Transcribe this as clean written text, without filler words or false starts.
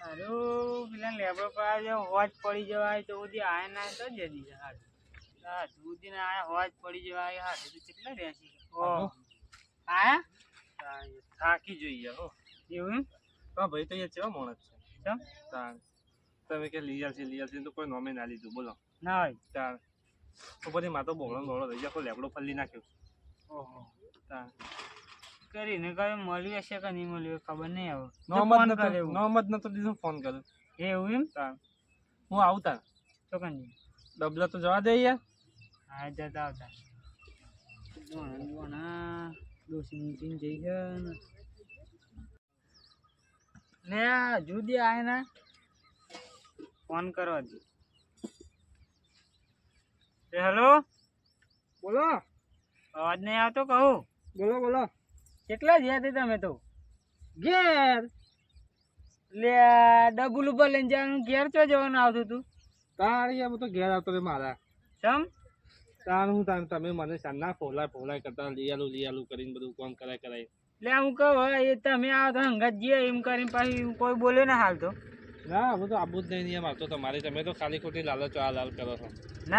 હારું પેલા લેબડો પર હોજ પડી જવાય તો બધી આયા ના તો જદી હારું દૂધી ને આયા હોજ પડી જવાય હારું તો કેટલા રહેશે આયા થાકી જોઈએ હો એવું હા ભાઈ તો એ કેવા માણસ છે ચમ તાર તમે કે લઈ આવશે તો કોઈ નોમે ના લીધું બોલો ના હોય તાર તો પછી માતો બોળો થઈ જાય કોઈ લેબડો ફલ્લી નાખ્યો ઓહો તાર કરીને કઈ મળ્યું હશે કે નહીં મળ્યું ખબર નહીં હવે નોમ જ નતો દીધો ફોન કર્યો એવું એમ તાર હું આવતા તો કઈ ડબલા તો જવા દે યાર હા જતા આવતા બોના દોશી નીચે જઈ છે ને જુદી આય ને ફોન કરવા દે હેલો બોલો અવાજ નહીં આવતો કહું બોલો કેટલા જ્યાં તે તમે તો ઘેર લે ડબલ ઉપર લઈને જવાનું ઘેર ચો જવાનું આવતું તું તારી હું તો ઘેર આવતો રે મારા ચમ તાર હું તાર તમે મને સાંજના ફોલાય કરતા લીયાલું કરીને બધું કામ કરાય લે હું કહું એ તમે આવો તો હંગાત જઈએ એમ કરીને પછી કોઈ બોલે ના હાલ તો ના હું તો આબુ જ નહીં એમ આવતો તમારી તમે તો ખાલી ખોટી લાલ કરો છો